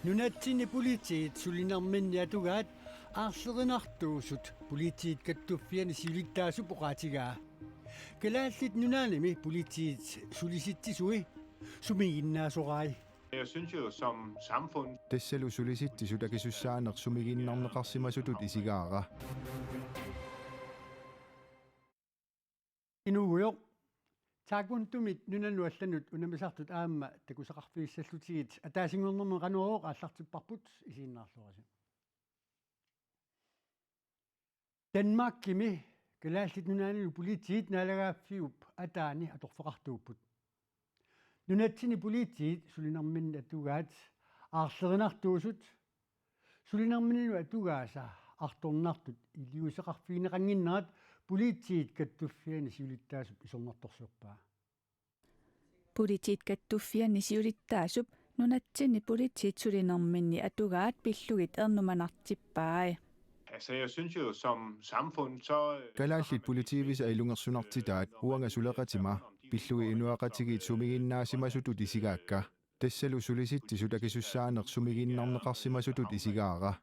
Nunatsini poliitiit sulinarminni atugaat aarlerinartuusut poliitiit kattuffiani siulittaasup oqaatigaa. Kalaallit nunaanimi poliitiit sulisittisui sumiginnaasoqai. Jeg synes jo som samfund Tesselu sulisittisut akisussaanaq sumiginnarneqarsimasutut isigaara. Inuguyo taakuntumit nunanuallanut unamisartut aamma takusaqarfiissallutiit ataasingornerme qanuoq aallartipparput isiinnaarlorasi. Danmarkimi kalaallit nunaanilu poliitiit naalagaaffiup ataani atorfeqartuupput. Nunatsini poliitiit sulinarminni atugaat aarlerinartuusut sulinarminnilu atugaasa artornartut iliuseqarfiineqanginnerat poliitiit kattuffiani siulittaasup isornartorsuarpaa. Poliitiit kattuffiani siulittaasup nunatsini poliitiit sulinarminni atugaat pillugit ernumanartippaai. Altså, jeg synes jo som samfund, så Kalaallit politiivis ailungersunartitaat uanga suleqatima pillugi inuaqatigiit sumiginnaasimasutut isigaakka. Tesselu sulisittisut akisussaanaq sumiginnarneqarsimasutut isigaara.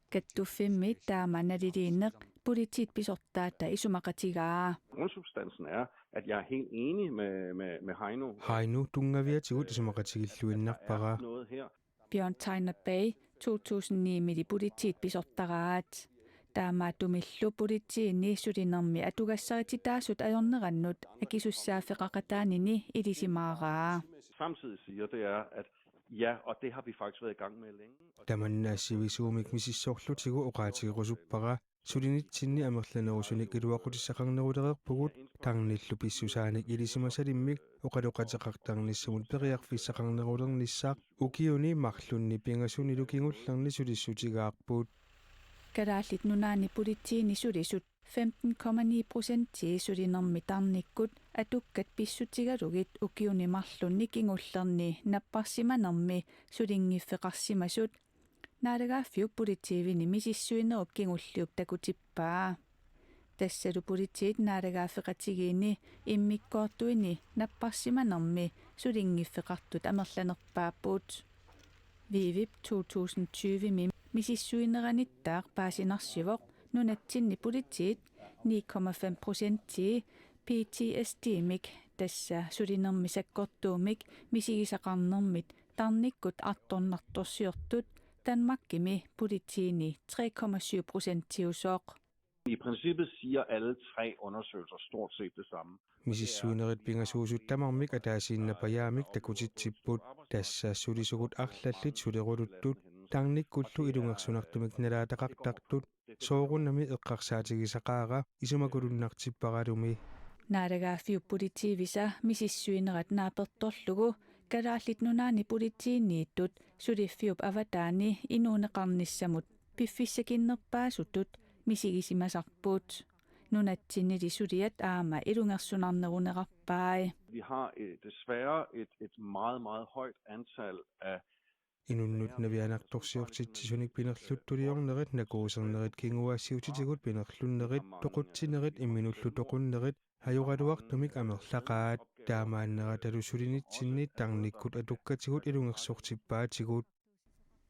Kattuffimmit taamanaliliinneq poliitiit pisortaata isumaqatigaa. Grundsubstansen er, at jeg er helt enig med Heino. Heino tungaviatigut isumaqatigilluinnarpara. Noget her. Bjørn Tegner Bay 2009 poliitiit pisortaraat. Taamaatumillu poliitiinni sulinarmi atugassaritittaasut ajornerannut akisussaaffeqaqataanini ilisimaaraa. Samtidig siger, det er, at ja, og det har vi faktisk været i gang med længe. Tamannassivisuumik misissorlutigu oqaatigirusuppara sulinitsinni amerlanerusunik iluaqutissaqarnerulereerpugut tarnillu pissusaanik ilisimasalimmik oqaloqateqartarnissumut periarfissaqarnerulernissaaq ukiuni marlunni pingasunilu kingullerni sulissutigaarpuut. Kalaallit nunaani poliitiini sulisut 15,9% sulinarmi tarnikkut atukkat pissutigalugit ukiuni marlunni kingullerni napparsimanermi sulingiffeqarsimasut naalagaaffiup politiivini misissuinerup kingulliup takutippaa. Tassalu politiit naalagaaffeqatigiini immikkoortuini napparsimanermi sulingiffeqartut amerlanerpaappuut. Vivip 2020 misissuineranittaaq paasinarsivoq nunatsinni politiit 9,5% PTSD-mik tassa sulinermisakkortuumik misigisaqarnermit tarnikkut artornartorsiortut Danmarkimi politiini 3,7% usoq. I princippet siger alle tre undersøgelser stort set det samme. Misissuinerit pingasuusuttamarmik ataasiinnapajaamik takutitsipput tassa sulisugut arlallit sulerututtut tarnikkullu ilungersunartumik nalaataqartartut soorunnami eqqarsaatigisaqaaqa isumakulunnaartipparalumi. Naalagaaffiup politiivisa misissuinerat naapertorlugu kalaallit nunaani politiinniittut suliffiup avataani inuuneqarnissamut piffissakinnerpaasutut misigisimasarpuut. Nunatsinili suliat aama ilungersunarneruneqarpaai. Vi har desværre et meget højt antal af Inunnut navianartorsiortitsisunik pinerluttuliornerit nakuusernerit kinguassiutitigut pinerlunnerit toquttinerit imminullu toqunnerit hajuqaluartumik amerlaqaat taamaanneratalu sulinitsinni tarnikkut atukkatigut ilungersortippaatigut.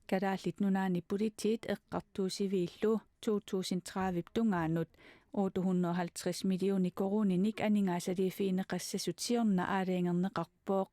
Kalaallit nunaani politiit eqqartuusiviillu 2030 tungaanut 850 millioni koruninik aningaasaliifiineqassasutiorna aaleengernneqarpooq.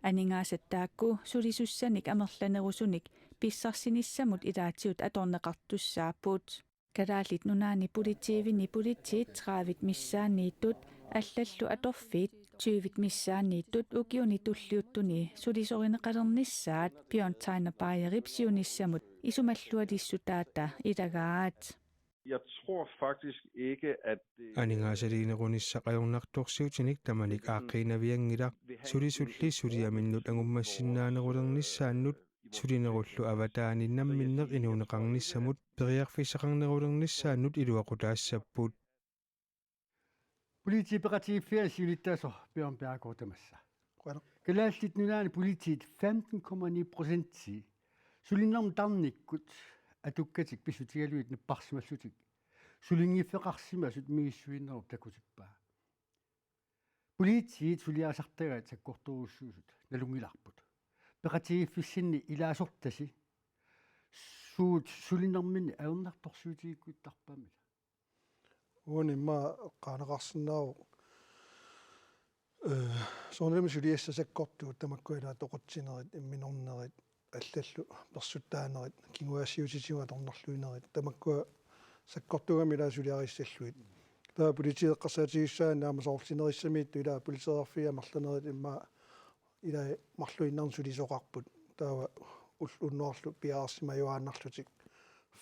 Aningaasattaakku sulisussanik amerlanerusunik pissarsinissamut ilaatiut atorneqartussaappuut. Kalaallit nunaani politiivini politiit 30 missaanniittut allallu atorfiit 20 missaanniittut ukiuni tulliuttuni sulisorineqalernissaat Bjørn Tegner Bajerip siunissamut isumallualissutaata ilagaat. Jeg tror faktisk ikke, at Aningaasaliinerunissaqajornartorsiutinik tamanik aaqqiinaviangila sulisulli suliaminnut angummassinaanerulernissaannut sulinerullu avataaninnamminneq inuuneqarnissamut periarfissaqarnerulernissaannut iluaqutaassappuut. Politiipeqatiiffiani siulittaasor Bjørn Bjerregaard tamassa. Kalaallit nunaani poliitiit 15,9% sulinarmi tarnikkut atukkatik pissutigaluit napparsimallutik sulingiffeqarsimasut miissuinnerup takutippaa. Poliitiit suliaasartagaat sakkortoruussuusut nalungilarput. peqatigiffissinni ilaasortasi suut sulinerminni aunartorsuutigikkuttarpaamila uuni ma qaanaqarsinnaaru soonelmi suliassasakkortuut tamakkuila toqotsinerit imminornerit аллаллу персуттааnerit кигуассиутитиуа торнерлуинерит тамаккуа саккортугамила сулиариссаллуит таа политиеққарсаатигиссаа наама соорлинериссамиитту илаа политеерфиа марланерит имма илаа марлуиннарн сулисоқарпут таава уллунноорлу пиаарсимаюааннарлутик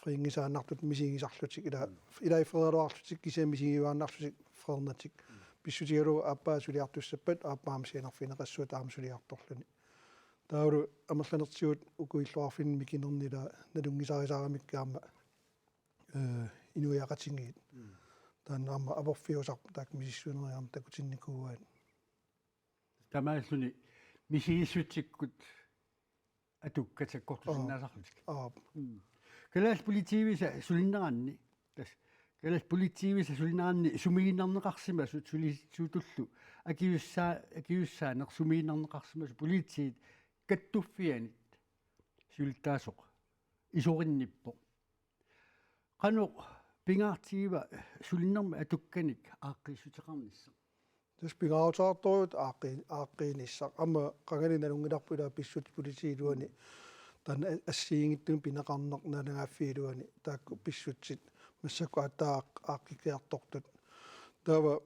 фрингисааннартут мисигисарлутик илаа фредеруарлутик кисамисигиуааннарлутик фреднатик писсутигалу ааппаа сулиартуссаппат ааппаамсианерфинеқассуа таама сулиарторлуни тауру амерланертигут укуиллуарфин микинернила налунгисарисаарамиккаама инуяқатингиит тааннаама апорфиусар таак мисиссуунериарм такутинникууаат тамааллуни мисигиссутсиккут атуккатаккортусиннаасарлутик калаас политивиса сулиннеранни тас калаас политивиса сулинеранни сумигиннарнеқарсимасут сулисуутуллу акиуссаанер сумигиннарнеқарсимасу политиит каттуффианит султаасоқ исоринниппо қано пингаартигива сулиннерма атукканик ааққиссутеқарнисса тус пингаутаарторут ааққиниссақ ама қангалиналунгиларпула писсут политиилуани тан ассиингиттун пинеқарнерналагааффиилуани таакку писсутсит массакку атаа ааққикиартортут таава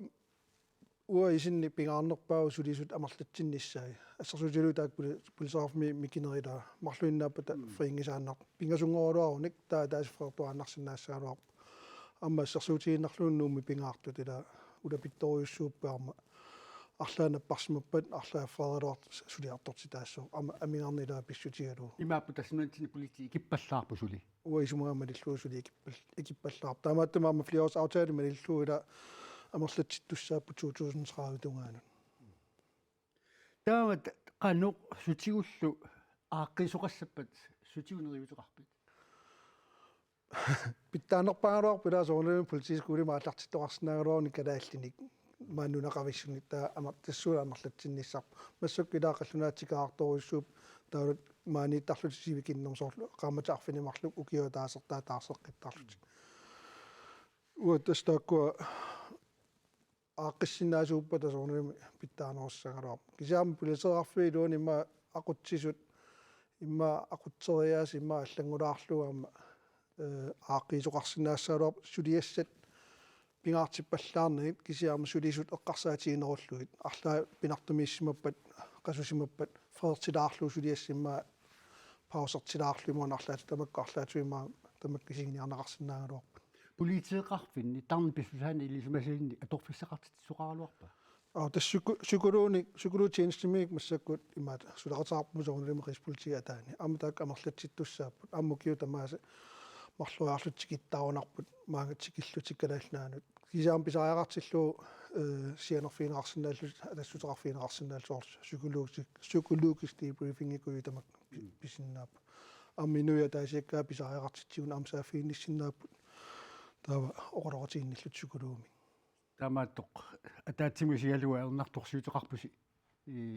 уа исинни пингаарнерпаа сулисут амарлатсиннissaи ассерсутилу таак пулисаарфми микинерида марлуиннааппата фрингисааннар пингасунгоруаруник таасфреэртуааннарсинаассаалуар амма ассерсутигиннарлууннуумми пингаартут ила улапитториуссууппаарма арлаанаппарсимаппат арлаа фредеруарт сулиарторти таассоо амма амигарнилаа писсутигалу имааппу таснуантини политики киппаллаарпу сули уа исумаамалиллуу сули экиппаллаар таамааттамаама флиорс аутаали малиллуу ила амерлатситтуссааппу 2030 тунгаанут таамат қано сутигуллу ааққисоқассаппат сутигунеривутеқарпит питтаанерпааруар пилаасоорнуми политискуули мааллартиттоқарсинаагалуарни калааллиник мааннунақависсунитта амартассула амерлатсинниссар массуккилаақаллунаатикаарторуссууп таалут маанитарлутисивикиннерсоорлу qaamataarfinimарлук укио таасертаа таарсеққиттарлутик уаттастааккуа ааққиссинаасууппа тасоорнуми питтаанеруссагалуар кисаами пулисеқарфиилуани имма ақутсисут имма ақутсериаас имма аллангулаарлугаама ааққисоқарсинаассаалуар сулиассат пингаартиппаллаарнигит кисиаама сулисут эққарсаатигинеруллугит арлаа пинартумииссимаппат қасусимаппат фреертилаарлуу сулиассимма паусертилаарлумуан арлаат тамакку арлаатуимаа тамаккисигниарнеқарсинаагалуар политеқарфинни тарни писсусаани илисмасилинни аторфиссақартитсоқаралуарпа сукулуутиенстимик массаккут имаат сулеқатаарпу соорнилима рисполитига таани амматаак амерлатситтуссааппут аммукиу тамаасе марлуаарлутикиттаарунарпут маангатсикиллутиккалаалнаанут кисаам писариақартиллуу сианерфинеқарсинааллу тассутеқарфинеқарсинаал сукулуугис дебрифингикуи тамак писиннааппу амминуя таасиаккаа писариақартитсигун амсааффиинниссиннааппут таава оқолоқатигинниллут сукулууми таамааттоқ атаатсимусигалуа ернарторсуутеқарпуси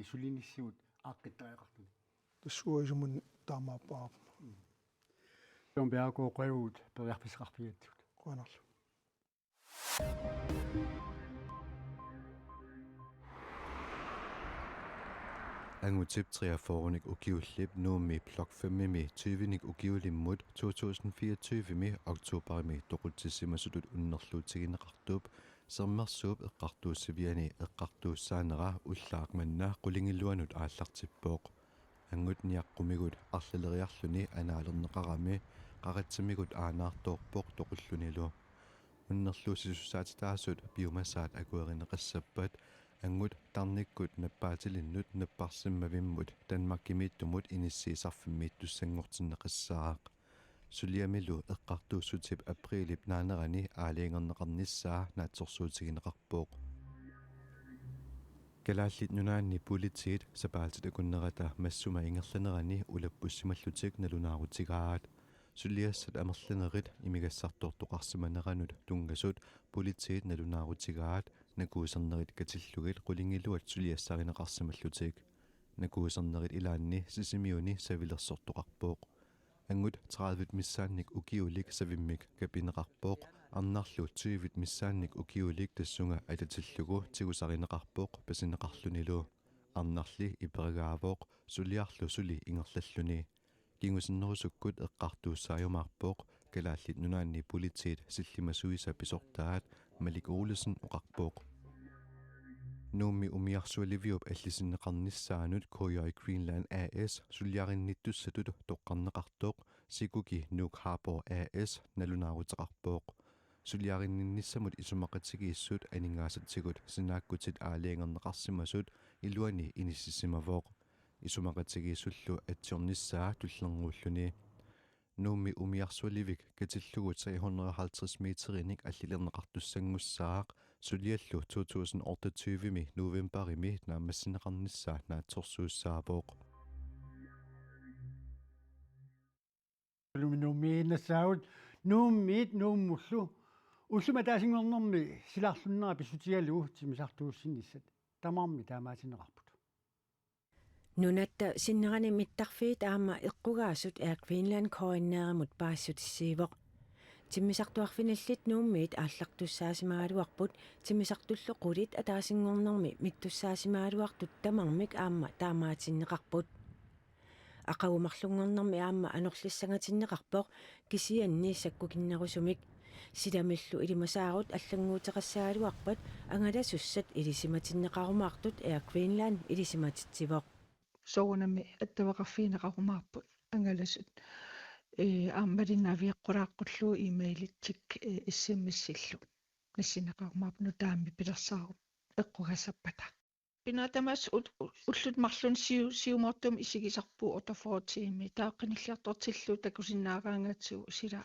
сулиниссигут ааққиттариақартуни тассуисумун таамааппаа пиомбиако қойуут периарписеқарпиаттут қуанарлу Angutip 43 ugiullip nuumi blok 5 20 ugiulimmut 2024 oktobermi toqutissimasutut unnerluutigineqartuup sermersuup eqqartuussiviani eqqartuussaanera ullaaqmannaa qulingilluanut aallartippoq angut niaqqumigut arlaleriarluni anaalerneqarami qaqatsimigut aanaartoorpoq toqullunilu unnerluusisussaatitaasut biomassaat akuerineqassappat angut tarnikkut nappaatilinnut napparsimmavimmut Danmarkimiittumut inissiisarfimmiittussanngortinneqissaaq suliamilu eqqartuussutip aprilip naanerani aaliingerneqarnissaa naatsorsuutigineqarpooq kalaallit nunaanni politiit sapaaltit akunnerata massuma ingerlanerani ulappussimallutik nalunaarutigaat suliassat amerlanerit imigassartortoqarsimaneranut tungasut politiit nalunaarutigaat nakuusernerit katillugit qulingiluat suliassarineqarsimallutik nakuusernerit ilaanni sisimiuni savilersortoqarpooq angut 30 missaannik ukiulik savimmik kapineqarpooq arnarlu 20 missaannik ukiulik tassunga atatillugu tigusarineqarpooq pasineqarlunilu arnarli iperigaavooq suliarlu suli ingerlalluni kingusinnerusukkut eqqartuussaajumaarpooq kalaallit nunaanni politiit sillimasuisa pisortaat Malik Olesen oqarpooq Nummi umiarsualiviup allisinneqarnissaanut Koyoi Greenland AS suliarinnittussatut toqqarneqartooq sikuki Nuuk Harbor AS nalunaaruteqarpooq suliarinninnissamut isumaqatigiissut aningaasatigut sinaakkutit aaliangerneqarsimasut iluani inississimavooq isumaqatigiissullu atsiornissaa tullerngууlluni Nummi umiarsualivik katillugut 350 meterinik allilернеqartussanngussaaq suliallu 2028 novemberimi naammassinneqarnissaa naatsorsuussaavooq Nummiinassaavut nuummiit nuummullu ulluma taasingornermi silarlunnera pissutigalugu timisartuussinissat tamarmi taamaatinneqarput Nunatta sinnerani mittarfiit aama eqqugaasut Greenland koinneerimut paassutissiivoq timmisartuarfinallit nuummiit aallartussaasimaagaluarput timmisartullu qulit ataasingornermi mittussaasimaagaluartut tamarmik aama taamaatinneqarput aqagumarlungornermi aama anorlissangatinneqarpoq kisianni sakkukinnerusumik sidamillu ilimasaarut аллангуутеқассаагалуарпат ангаласуссат илисиматиннеқаруmaartut Greenland илисиматитсивоq sounami attavaqarfiineqarumаарput angalasut aammalinaviiqqulaaqqulluu emailittik issimmissillu nassineqarumaarput taammi pilersaaru eqqugassapata pinatamas ullut marlun siumortum isigisarpuu otafortiimi taaqqinilliartortillu takusinnaaraangatsigu sila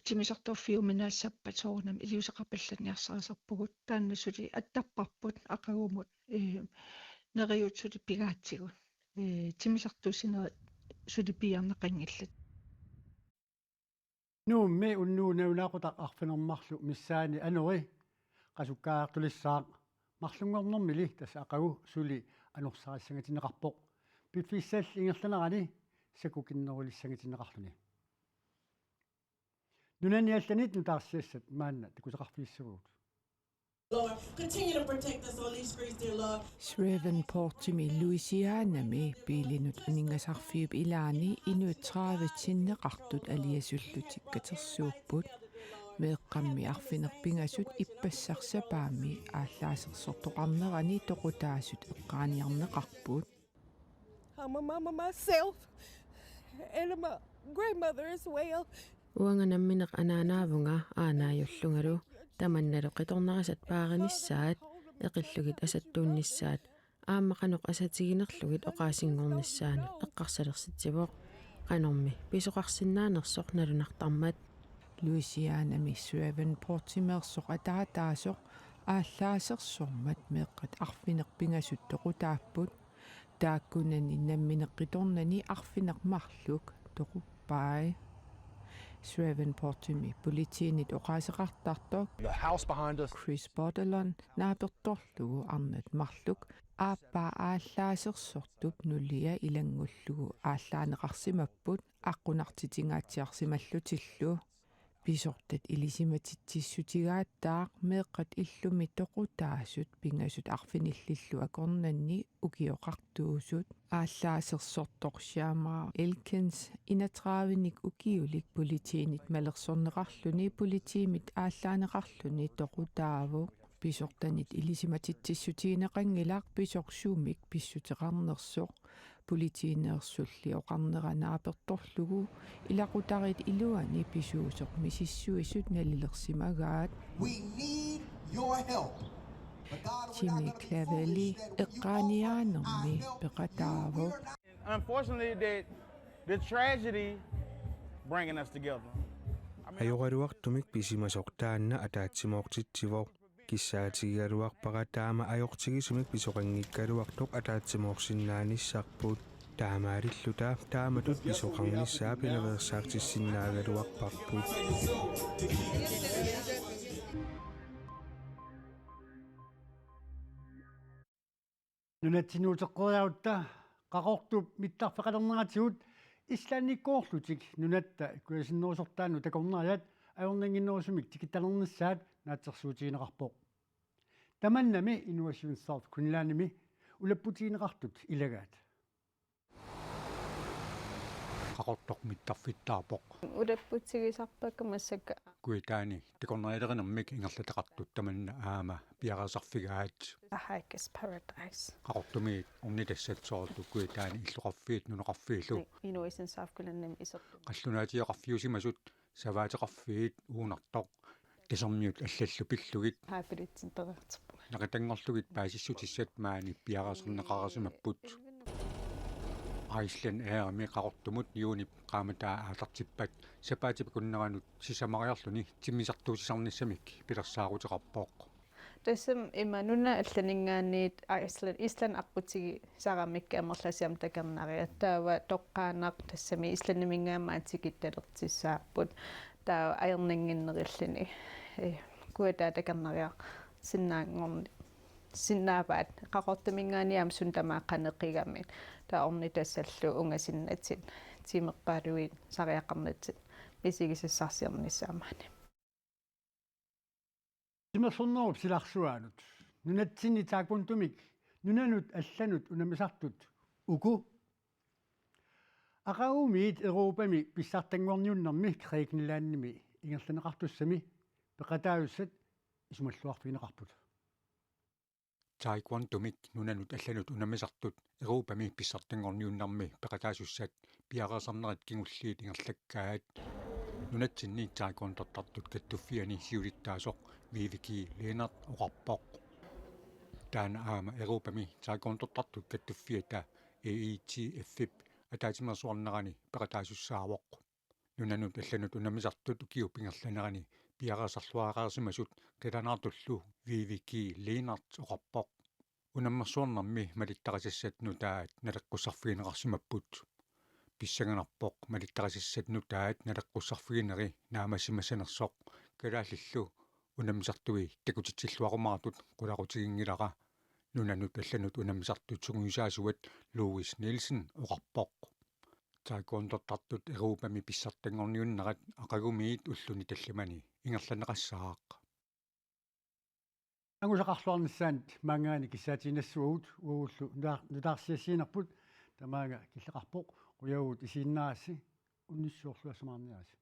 timisartorfiuminaassappat sounami iliuseqarpallaniarsarasarpugut taannasuli attapparput aqagumut neriutsuli pigaatsigut timisartuusineri sulipiarneqangillat nuummi unnuunaunaaqutaq arfinermarlu missaani anori qasukkaaqtulissaaq marlungornermili tas aqagu suli anorsarissangatinneqarpoq piffissall ingerlanerani sakukinnerulissangatinneqarluni nunaniallanit nutaarsiassat maanna takuseqarfiissaruut Lord, continue to protect us on these streets, dear Lord. Shreveport-imi Louisianami piilinut uningasarfiup ilaani inuut 30-sinneqartut aliasullutik katersuupput meeqqammi arfinerpingasut ippassarsapaami ааллаасерсортоқарнерани тоқутаасут эққааниарнеқарпут I'm a mama myself, and my grandmother as well. уанганамминеқ анаанаавунга аанаajulлунгалу таманналу қиторнерасат пааранissaat эқиллугит асаттууннissaat ааммақанеқ асатигинерлугит оqaасингорнissaani эққарсалерситсивоқ qanорми писоқарсинаанерсоқ налунартармат Louisianami Shreveport-имерсоқ атаатаасоқ ааллаасерсормат меэққат арфинерпингасут тоқутааппут тааккунани намминеққиторнани арфинермарлук тоқуппай Shreveport-imi politiinit oqaaseqartartoq The house behind us Chris Bordelon naapertorlugu arnat marluk aappaa ааллаасерсортуп нулия илангуллугу ааллаанеқарсимаппут аққунартитингаатсиарсималлутиллу писортат илисиматитсиссутигааттаақ меэққат иллуми тоқутаасут пингасут арфиниллиллу акорнанни укиоқартуусут ааллаасерсорторсиамаа Elkins инатраавиник укиулик политиинит малерсорнеқарлуни политиимит ааллаанеқарлуни тоқутааву писортанит илисиматитсиссутиинеқангилаақ писорсуумик писсутеқарнерсоқ политиинеерсулли оқарнеранааперторлугу илақутарит илуани писуусоқ мисиссуисут налилерсимагаат we need your help Jimmy Cleverly эққааниаанерми пеқатааву Unfortunately the tragedy bringing us together ajorluartumik pisimasuqtaanna ataatsimooqtitsivor kissaatiggaluarpaqataama ajortigisumik pisoqanngikkaluartoq ataatsimooqsinnaanissarput taamaalillutaa taamatut pisoqarnissaa pilaversaartissinnaagaluarparput нунатсинуутеққориарутта qaqortup mittарфеқалернератигут ислаанниккоорлутик нунатта куасиннерусортаану такорнериат аёрнингиннерусумик тикитталернissaат наатсерсуутигинеқарпоқ таманнами инуассивинсаарф кунилааними улаппутигинеқартут илагаат qaqortoq mittarfittaarpoq улаппутигисарпакка массакка kuitaani tikornerilernermik ingerlataqartut tamanna aama piaqasarfigaat Hikers Paradise qaqortumi ornitassatsoortu kuitaani illuqarfiit nuneqarfiillu inuisinsaafkulannim isertu qallunaatiaqarfiusimasut savaatiqarfiit uunartoq tisermiut allallu pillugit haapilitsin pererterpu naqitangorlugit paasissutissat maani piaqaserneqarasimapput Iceland aami qaqortumut yuunip qaamataa aatartippat sapaatipakunneranut sisamariarluni timmisartuusisarnissamik pilersaaruteqarpooq tassam imanuna allaningaanniit Island aqputigi saramikka amerlasiam takernaria taava toqqaanaq tassami Islannimingaamaatikittalерtissaapput taa ajerninginnerillini kuataa takernaria sinnaangorni sinnaavaat qaqortumingaaniam suntamaaqaneqqigammin taa orni tassallu ungasinnatin timeqqaaluit sariaqarnatsit misigisissarsiernissaamaani тимерсорнеруп силарсуаанут нунатсинни таакунтумик нунанут алланут унамисартут уку акаумиит европами писсартангуарниуннэрми креикнилаанними ингерланеқартуссами пеқатаависсат исумаллуарфигинеқарпут taekwondo-mik nunanut allanut unamisartut Europami pissartangorniunnarmi peqataasussat piaqasarnerat kingulliit ingerlakkaat nunatsinni taekwondo-tartut kattuffiani siulittaasoq Viviki Leenart oqarpoq taana aama Europami taekwondo-tartut kattuffiata AETFIP ataatimersuarnerani peqataasussaawoq nunanut allanut unamisartut ukiupingerlanerani piaqasarluaqaarsimasut qilanartullu Viviki Leenart oqarpoq unammersuarnermi malittaqasassat nutaat naleqqusarfigineqarsimapput pissanganarpoq malittaqasassat nutaat naleqqusarfigineri naamassimassanersoq kalaallallu unamisartui takutitsilluarumaratut qulaqutigingilara nunanut allanut unamisartut sunguisaasuat Louis Nielsen oqarpoq taekwondo-tartut Europami pissartangorniunnerat aqagumiit ulluni tallamani ingerlaneqassaaq ангусақарлуарнissaanт маангаани киссаатинассуугут ууллу нутаарсиассиинерпут тамаага киллеқарпоқ қуягуут исииннаарасси унниссуурлуасамаарниараси